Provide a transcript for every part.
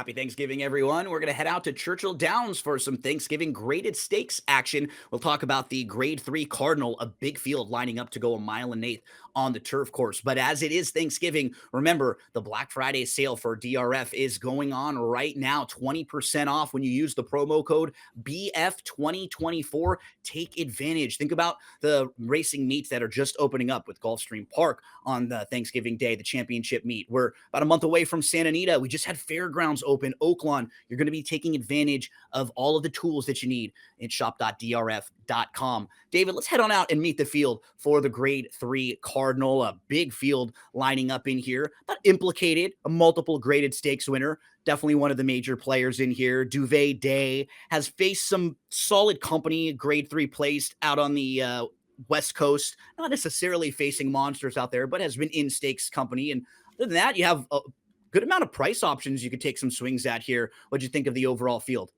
Happy Thanksgiving, everyone. We're going to head out to Churchill Downs for some Thanksgiving graded stakes action. We'll talk about the Grade 3 Cardinal, a big field lining up to go 1.125 miles on the turf course. But as it is Thanksgiving, remember the Black Friday sale for DRF is going on right now. 20% off when you use the promo code BF2024. Take advantage. Think about the racing meets that are just opening up with Gulfstream Park on the Thanksgiving Day, the championship meet. We're about a month away from Santa Anita. We just had Fairgrounds open, Oaklawn. You're going to be taking advantage of all of the tools that you need in shop.drf.com. David, let's head on out and meet the field for the Grade 3 Cardinal, a big field lining up in here. Not implicated, a multiple graded stakes winner. Definitely one of the major players in here. Duve Day has faced some solid company, Grade 3 placed out on the West Coast, not necessarily facing monsters out there, but has been in stakes company. And other than that, you have a good amount of price options you could take some swings at here. What'd you think of the overall field?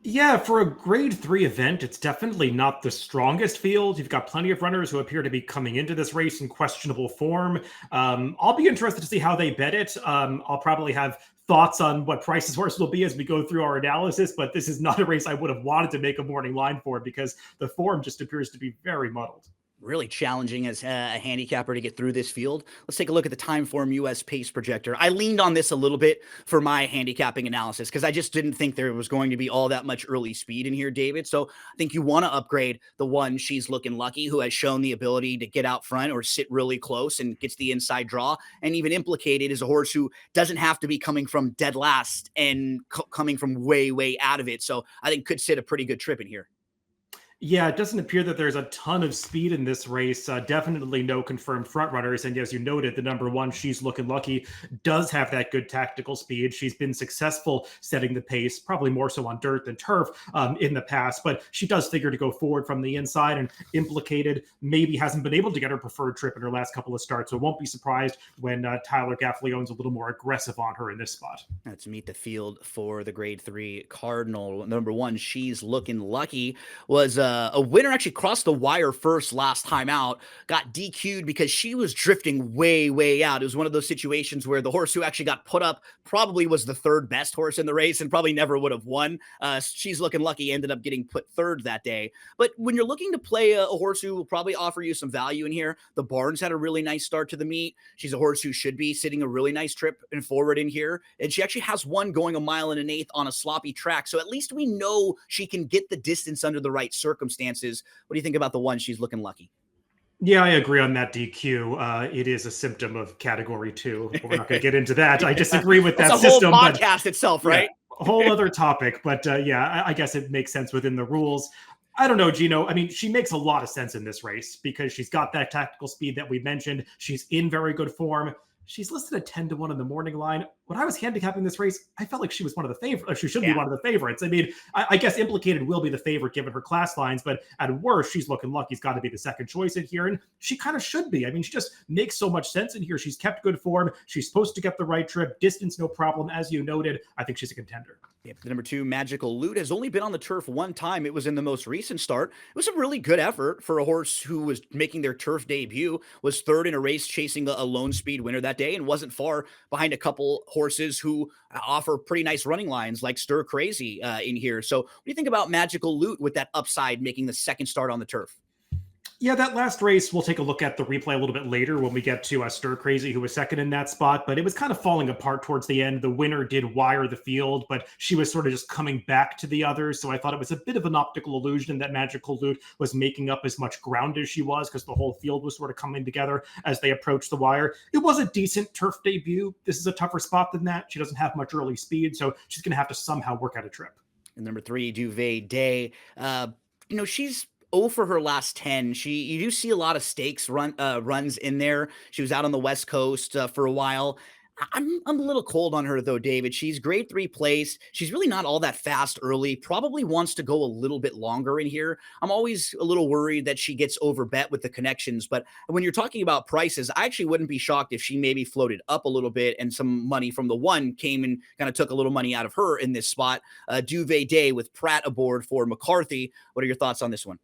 Yeah, for a Grade 3 event, it's definitely not the strongest field. You've got plenty of runners who appear to be coming into this race in questionable form. I'll be interested to see how they bet it. I'll probably have thoughts on what Price's horse will be as we go through our analysis, but this is not a race I would have wanted to make a morning line for because the form just appears to be very muddled. Really challenging as a handicapper to get through this field. Let's take a look at the Timeform US Pace Projector. I leaned on this a little bit for my handicapping analysis because I just didn't think there was going to be all that much early speed in here, David. So I think you want to upgrade the one She's Lookin Lucky, who has shown the ability to get out front or sit really close and gets the inside draw. And even Implicated is a horse who doesn't have to be coming from dead last and coming from way, way out of it. So I think could sit a pretty good trip in here. Yeah, it doesn't appear that there's a ton of speed in this race. Definitely no confirmed front runners. And as you noted, the number one, She's Lookin Lucky, does have that good tactical speed. She's been successful setting the pace, probably more so on dirt than turf in the past. But she does figure to go forward from the inside, and Implicated maybe hasn't been able to get her preferred trip in her last couple of starts. So won't be surprised when Tyler Gaffleone's a little more aggressive on her in this spot. Let's meet the field for the Grade 3 Cardinal. Number one, She's Lookin Lucky, was a winner, actually crossed the wire first last time out, got DQ'd because she was drifting way, way out. It was one of those situations where the horse who actually got put up probably was the third best horse in the race and probably never would have won. She's Lookin Lucky ended up getting put third that day. But when you're looking to play a horse who will probably offer you some value in here, the Barnes had a really nice start to the meet. She's a horse who should be sitting a really nice trip and forward in here. And she actually has one going 1.125 miles on a sloppy track. So at least we know she can get the distance under the right circumstances. What do you think about the one She's Lookin Lucky? Yeah, I agree on that DQ. It is a symptom of category 2. We're not going to get into that. I disagree with that system. It's a whole podcast itself, right? Yeah, a whole other topic. But yeah, I guess it makes sense within the rules. I don't know, Gino. I mean, she makes a lot of sense in this race because she's got that tactical speed that we mentioned. She's in very good form. She's listed at 10-1 in the morning line. When I was handicapping this race, I felt like she was one of the favorites. She should be one of the favorites. I mean, I guess Implicated will be the favorite given her class lines, but at worst, She's Lookin Lucky's got to be the second choice in here, and she kind of should be. I mean, she just makes so much sense in here. She's kept good form. She's supposed to get the right trip. Distance, no problem. As you noted, I think she's a contender. Yep. The number 2, Magical Loot, has only been on the turf one time. It was in the most recent start. It was a really good effort for a horse who was making their turf debut, was third in a race chasing a lone speed winner that day, and wasn't far behind a couple horses who offer pretty nice running lines like Stir Crazy in here. So what do you think about Magical Loot with that upside making the second start on the turf? Yeah, that last race, we'll take a look at the replay a little bit later when we get to Stir Crazy, who was second in that spot, but it was kind of falling apart towards the end. The winner did wire the field, but she was sort of just coming back to the others, so I thought it was a bit of an optical illusion that Magical Loot was making up as much ground as she was because the whole field was sort of coming together as they approached the wire. It was a decent turf debut. This is a tougher spot than that. She doesn't have much early speed, so she's going to have to somehow work out a trip. And number 3, Duve Day. She's 0 for her last 10. You do see a lot of stakes runs in there. She was out on the West Coast for a while. I'm a little cold on her though, David. She's Grade 3 place. She's really not all that fast early. Probably wants to go a little bit longer in here. I'm always a little worried that she gets overbet with the connections. But when you're talking about prices, I actually wouldn't be shocked if she maybe floated up a little bit and some money from the one came and kind of took a little money out of her in this spot. Duve Day with Pratt aboard for McCarthy. What are your thoughts on this one?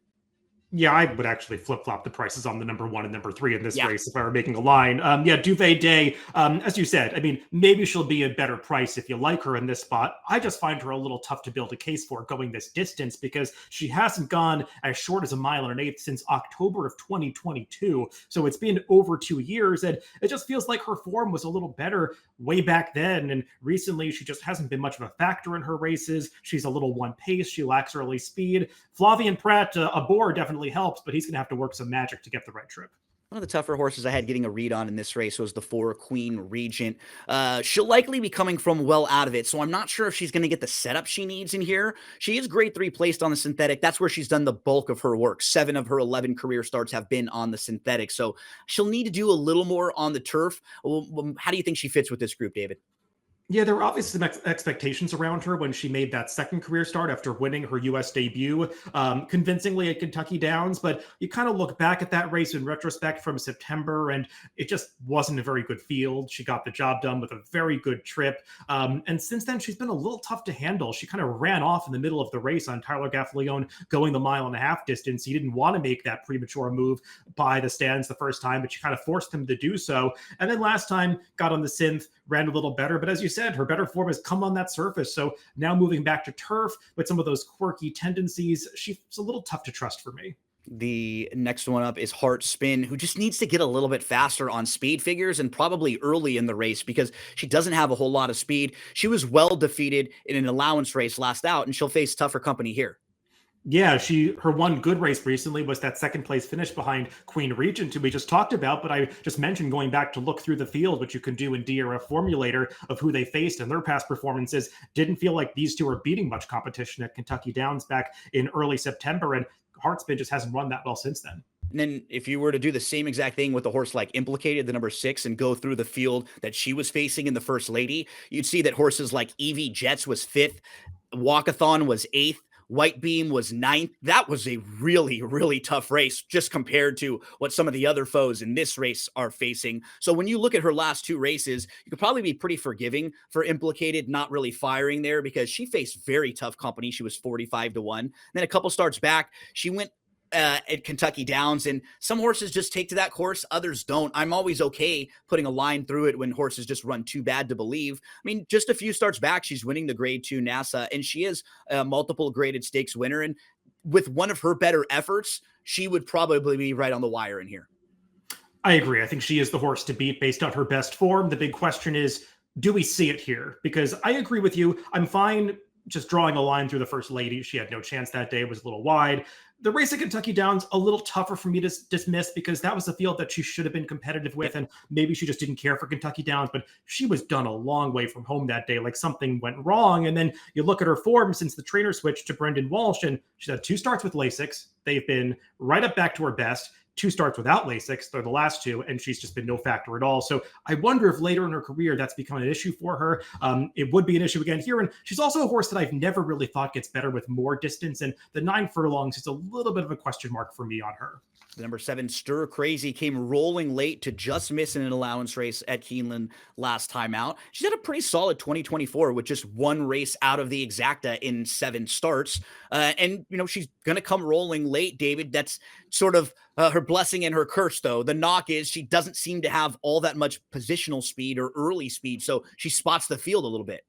Yeah, I would actually flip-flop the prices on the number 1 and number 3 in this Yeah. race if I were making a line. Yeah, Duve Day, as you said, I mean, maybe she'll be a better price if you like her in this spot. I just find her a little tough to build a case for going this distance because she hasn't gone as short as a mile and an eighth since October of 2022. So it's been over 2 years, and it just feels like her form was a little better way back then. And recently, she just hasn't been much of a factor in her races. She's a little one pace. She lacks early speed. Flavian Pratt, a boar definitely helps, but he's going to have to work some magic to get the right trip. One of the tougher horses I had getting a read on in this race was the 4 Queen Regent. She'll likely be coming from well out of it, so I'm not sure if she's going to get the setup she needs in here. She is grade 3 placed on the synthetic. That's where she's done the bulk of her work. 7 of her 11 career starts have been on the synthetic, so she'll need to do a little more on the turf. How do you think she fits with this group, David? Yeah, there were obviously some expectations around her when she made that second career start after winning her U.S. debut convincingly at Kentucky Downs. But you kind of look back at that race in retrospect from September, and it just wasn't a very good field. She got the job done with a very good trip. And since then, she's been a little tough to handle. She kind of ran off in the middle of the race on Tyler Gaffalione going the mile and a half distance. He didn't want to make that premature move by the stands the first time, but she kind of forced him to do so. And then last time, got on the synth, ran a little better. But as you said, her better form has come on that surface. So now moving back to turf with some of those quirky tendencies, she's a little tough to trust for me. The next one up is Hart Spin, who just needs to get a little bit faster on speed figures and probably early in the race because she doesn't have a whole lot of speed. She was well defeated in an allowance race last out, and she'll face tougher company here. Yeah, her one good race recently was that second place finish behind Queen Regent, who we just talked about. But I just mentioned going back to look through the field, which you can do in DRF Formulator of who they faced and their past performances. Didn't feel like these two are beating much competition at Kentucky Downs back in early September, and Hart Spin just hasn't run that well since then. And then if you were to do the same exact thing with a horse like Implicated, the number 6, and go through the field that she was facing in the First Lady, you'd see that horses like Evie Jets was 5th, Walkathon was 8th, White Beam was 9th. That was a really, really tough race just compared to what some of the other foes in this race are facing. So when you look at her last 2 races, you could probably be pretty forgiving for Implicated not really firing there because she faced very tough company. She was 45-1. Then a couple starts back, she went at Kentucky Downs, and some horses just take to that course, others don't. I'm always okay putting a line through it when horses just run too bad to believe. I mean, just a few starts back, she's winning the grade 2 NASA, and she is a multiple graded stakes winner. And with one of her better efforts, she would probably be right on the wire in here. I agree. I think she is the horse to beat based on her best form. The big question is, do we see it here? Because I agree with you. I'm fine just drawing a line through the First Lady. She had no chance that day. It was a little wide. The race at Kentucky Downs, a little tougher for me to dismiss because that was a field that she should have been competitive with, and maybe she just didn't care for Kentucky Downs, but she was done a long way from home that day. Like something went wrong. And then you look at her form since the trainer switched to Brendan Walsh, and she's had 2 starts with Lasix. They've been right up back to her best. 2 starts without Lasix. They're the last 2, and she's just been no factor at all. So I wonder if later in her career that's become an issue for her. It would be an issue again here. And she's also a horse that I've never really thought gets better with more distance. And the 9 furlongs is a little bit of a question mark for me on her. The number 7, Stir Crazy, came rolling late to just miss in an allowance race at Keeneland last time out. She's had a pretty solid 2024 with just 1 race out of the exacta in 7 starts. And, you know, she's going to come rolling late, David. That's sort of her blessing and her curse, though. The knock is she doesn't seem to have all that much positional speed or early speed, so she spots the field a little bit.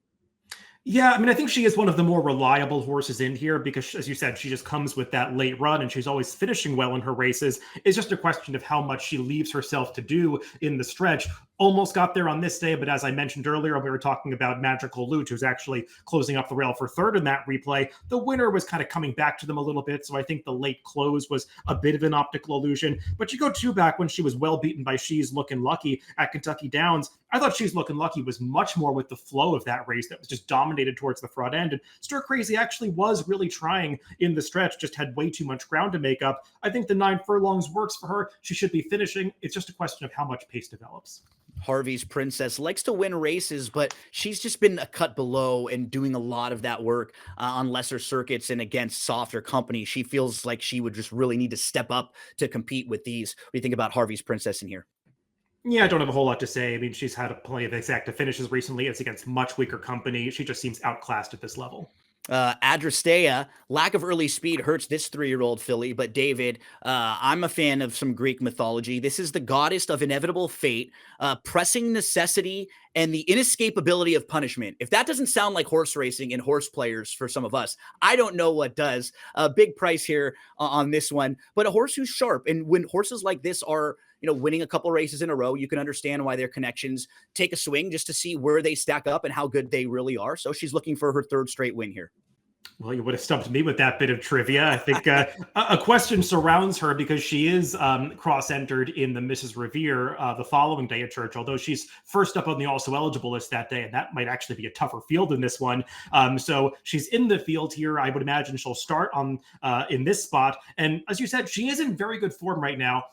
Yeah, I mean, I think she is one of the more reliable horses in here because, as you said, she just comes with that late run and she's always finishing well in her races. It's just a question of how much she leaves herself to do in the stretch. Almost got there on this day, but as I mentioned earlier, we were talking about Magical Loot, who's actually closing up the rail for 3rd in that replay. The winner was kind of coming back to them a little bit, so I think the late close was a bit of an optical illusion. But you go 2 back when she was well beaten by She's Lookin Lucky at Kentucky Downs. I thought She's Lookin Lucky was much more with the flow of that race that was just dominated towards the front end. And Stir Crazy actually was really trying in the stretch, just had way too much ground to make up. I think the 9 furlongs works for her. She should be finishing. It's just a question of how much pace develops. Harveys Princess likes to win races, but she's just been a cut below and doing a lot of that work on lesser circuits and against softer company. She feels like she would just really need to step up to compete with these. What do you think about Harvey's Princess in here? Yeah, I don't have a whole lot to say. I mean, she's had plenty of exacta finishes recently. It's against much weaker company. She just seems outclassed at this level. Adrastea, lack of early speed hurts this 3-year-old filly. But David, I'm a fan of some Greek mythology. This is the goddess of inevitable fate, pressing necessity, and the inescapability of punishment. If that doesn't sound like horse racing and horse players for some of us, I don't know what does. A big price here on this one, but a horse who's sharp. And when horses like this are, winning a couple races in a row, you can understand why their connections take a swing just to see where they stack up and how good they really are. So she's looking for her 3rd straight win here. Well, you would have stumped me with that bit of trivia. I think a question surrounds her because she is cross-entered in the Mrs. Revere the following day at Churchill, although she's first up on the also eligible list that day, and that might actually be a tougher field than this one. So she's in the field here. I would imagine she'll start on in this spot. And as you said, she is in very good form right now.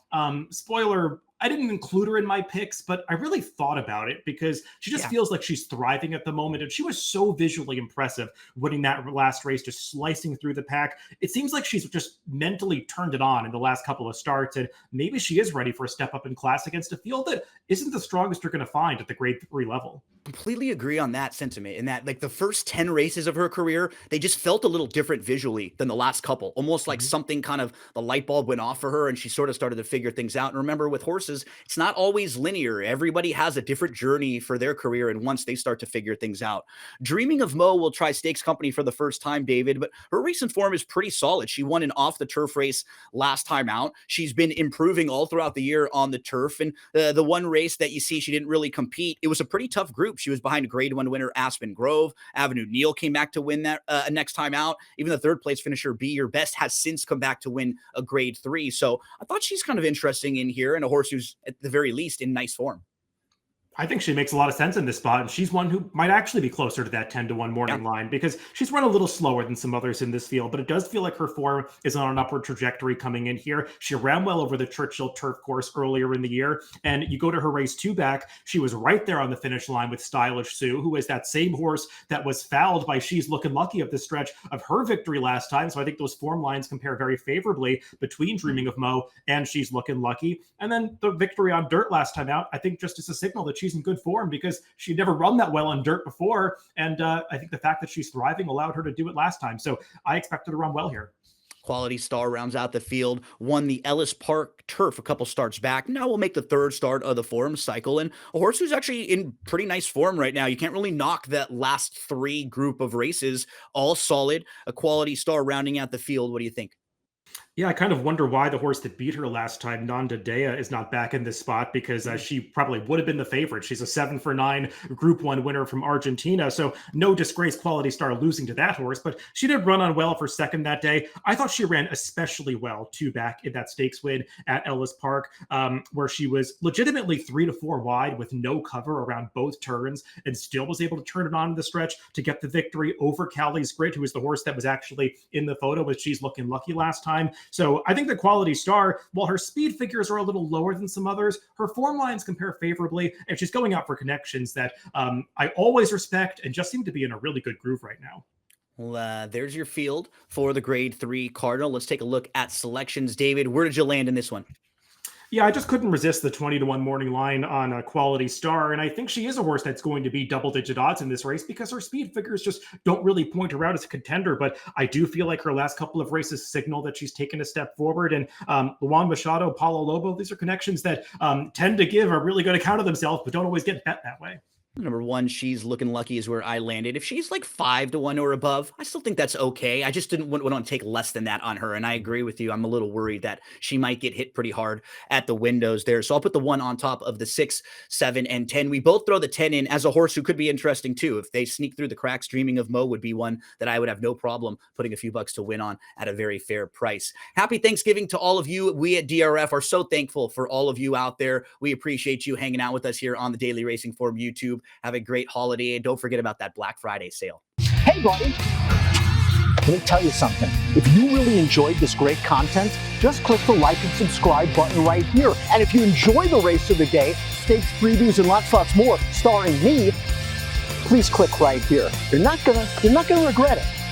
Spoiler, I didn't include her in my picks, but I really thought about it because she just feels like she's thriving at the moment. And she was so visually impressive winning that last race, just slicing through the pack. It seems like she's just mentally turned it on in the last couple of starts. And maybe she is ready for a step up in class against a field that isn't the strongest you're going to find at the grade 3 level. Completely agree on that sentiment, in that like the first 10 races of her career, they just felt a little different visually than the last couple, almost like something kind of the light bulb went off for her and she sort of started to figure things out. And remember, with horses, it's not always linear. Everybody has a different journey for their career, and once they start to figure things out. Dreaming of Mo will try Stakes Company for the first time, David, but her recent form is pretty solid. She won an off the turf race last time out. She's been improving all throughout the year on the turf, and the one race that you see she didn't really compete, it was a pretty tough group. She was behind grade 1 winner Aspen Grove. Avenue Neal came back to win that next time out. Even the 3rd place finisher Be Your Best has since come back to win a grade 3. So I thought she's kind of interesting in here, and a horse who's at the very least in nice form. I think she makes a lot of sense in this spot, and she's one who might actually be closer to that 10-1 morning line because she's run a little slower than some others in this field, but it does feel like her form is on an upward trajectory coming in here. She ran well over the Churchill turf course earlier in the year, and you go to her race 2 back, she was right there on the finish line with Stylish Sue, who is that same horse that was fouled by She's Lookin Lucky of the stretch of her victory last time. So I think those form lines compare very favorably between Dreaming of Mo and She's Lookin Lucky. And then the victory on dirt last time out, I think just is a signal that she's in good form because she'd never run that well on dirt before. And I think the fact that she's thriving allowed her to do it last time. So I expect her to run well here. Quality Star rounds out the field, won the Ellis Park Turf a couple starts back. Now we'll make the 3rd start of the form cycle, and a horse who's actually in pretty nice form right now. You can't really knock that last 3 group of races, all solid. A Quality Star rounding out the field. What do you think? Yeah, I kind of wonder why the horse that beat her last time, Nanda Dea, is not back in this spot because she probably would have been the favorite. She's a 7-for-9 Group 1 winner from Argentina, so no disgrace Quality Star losing to that horse, but she did run on well for second that day. I thought she ran especially well 2 back in that stakes win at Ellis Park, where she was legitimately 3 to 4 wide with no cover around both turns and still was able to turn it on in the stretch to get the victory over Callie's Grit, who was the horse that was actually in the photo with She's Lookin Lucky last time. So I think the Quality Star, while her speed figures are a little lower than some others, her form lines compare favorably, and she's going out for connections that I always respect and just seem to be in a really good groove right now. Well, there's your field for the grade 3 Cardinal. Let's take a look at selections. David, where did you land in this one? Yeah, I just couldn't resist the 20-1 morning line on a Quality Star, and I think she is a horse that's going to be double-digit odds in this race because her speed figures just don't really point her out as a contender, but I do feel like her last couple of races signal that she's taken a step forward, and Luan Machado, Paulo Lobo, these are connections that tend to give a really good account of themselves, but don't always get bet that way. Number 1, She's Lookin Lucky is where I landed. If she's like 5-1 or above, I still think that's okay. I just didn't want to take less than that on her. And I agree with you. I'm a little worried that she might get hit pretty hard at the windows there. So I'll put the 1 on top of the 6, 7, and 10. We both throw the 10 in as a horse who could be interesting too. If they sneak through the cracks, Dreaming of Mo would be one that I would have no problem putting a few bucks to win on at a very fair price. Happy Thanksgiving to all of you. We at DRF are so thankful for all of you out there. We appreciate you hanging out with us here on the Daily Racing Form YouTube. Have a great holiday, and don't forget about that Black Friday sale. Hey, buddy. Let me tell you something. If you really enjoyed this great content, just click the like and subscribe button right here. And if you enjoy the race of the day, stakes previews and lots more starring me, please click right here. You're not gonna regret it.